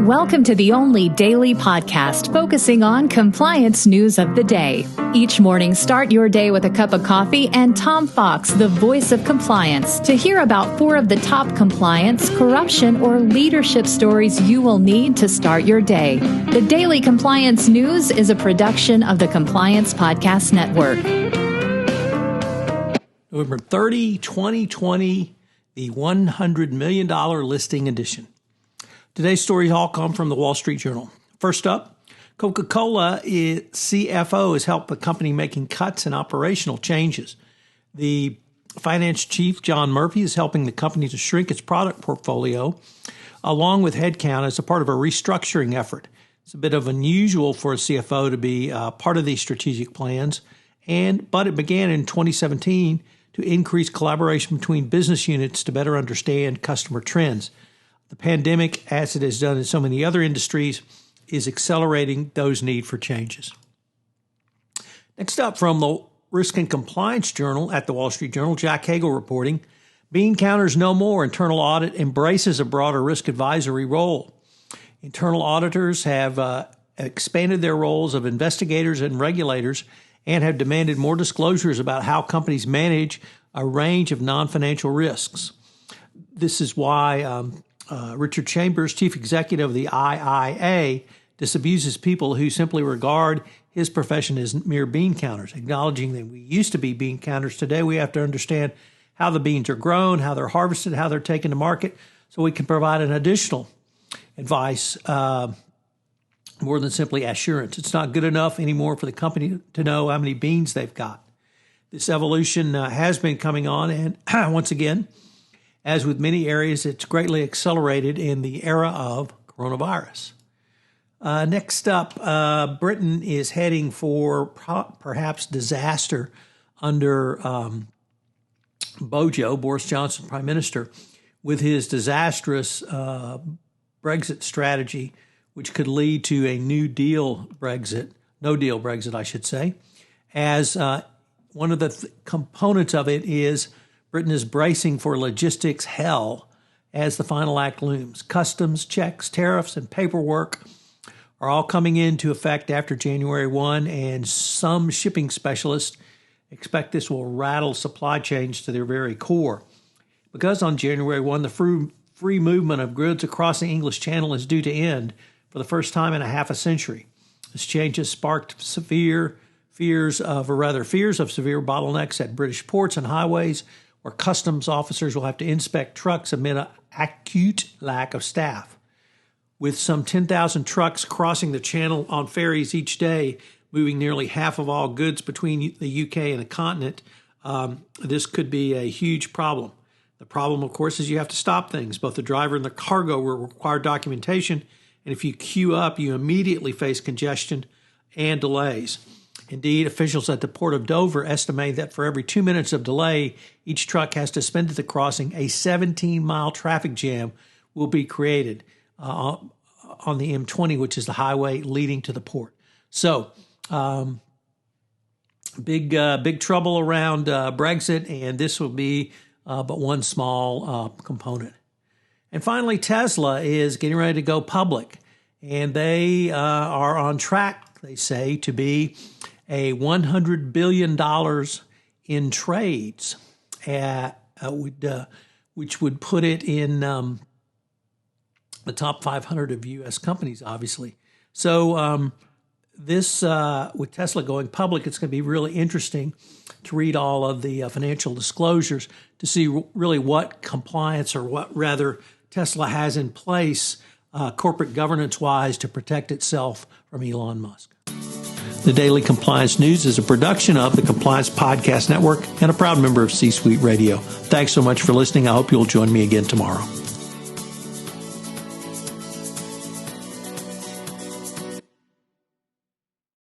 Welcome to the only daily podcast focusing on compliance news of the day. Each morning, start your day with a cup of coffee and Tom Fox, the voice of compliance, to hear about 4 of the top compliance, corruption, or leadership stories you will need to start your day. The Daily Compliance News is a production of the Compliance Podcast Network. November 30, 2020, the $100 million listing edition. Today's stories all come from the Wall Street Journal. First up, Coca-Cola CFO has helped the company making cuts and operational changes. The finance chief, John Murphy, is helping the company to shrink its product portfolio along with headcount as a part of a restructuring effort. It's a bit of unusual for a CFO to be part of these strategic plans, but it began in 2017 to increase collaboration between business units to better understand customer trends. The pandemic, as it has done in so many other industries, is accelerating those need for changes. Next up, from the Risk and Compliance Journal at the Wall Street Journal, Jack Hagel reporting, bean counters no more. Internal audit embraces a broader risk advisory role. Internal auditors have expanded their roles of investigators and regulators and have demanded more disclosures about how companies manage a range of non-financial risks. This is why Richard Chambers, chief executive of the IIA, disabuses people who simply regard his profession as mere bean counters, acknowledging that we used to be bean counters. Today we have to understand how the beans are grown, how they're harvested, how they're taken to market, so we can provide an additional advice more than simply assurance. It's not good enough anymore for the company to know how many beans they've got. This evolution has been coming on, and once again, as with many areas, it's greatly accelerated in the era of coronavirus. Next up, Britain is heading for perhaps disaster under Boris Johnson, Prime Minister, with his disastrous Brexit strategy, which could lead to a no deal Brexit, I should say, as one of the components of it is Britain is bracing for logistics hell as the final act looms. Customs, checks, tariffs, and paperwork are all coming into effect after January 1, and some shipping specialists expect this will rattle supply chains to their very core. Because on January 1, the free movement of goods across the English Channel is due to end for the first time in a half a century. This change has sparked fears of severe bottlenecks at British ports and highways, where customs officers will have to inspect trucks amid an acute lack of staff. With some 10,000 trucks crossing the channel on ferries each day, moving nearly half of all goods between the UK and the continent, this could be a huge problem. The problem, of course, is you have to stop things. Both the driver and the cargo will require documentation, and if you queue up, you immediately face congestion and delays. Indeed, officials at the Port of Dover estimate that for every 2 minutes of delay, each truck has to spend at the crossing, a 17-mile traffic jam will be created on the M20, which is the highway leading to the port. So, big trouble around Brexit, and this will be but one small component. And finally, Tesla is getting ready to go public, and they are on track, they say, to be a $100 billion in trades, which would put it in the top 500 of U.S. companies, obviously. So this, with Tesla going public, it's going to be really interesting to read all of the financial disclosures to see really what compliance, or what rather Tesla has in place corporate governance-wise to protect itself from Elon Musk. The Daily Compliance News is a production of the Compliance Podcast Network and a proud member of C-Suite Radio. Thanks so much for listening. I hope you'll join me again tomorrow.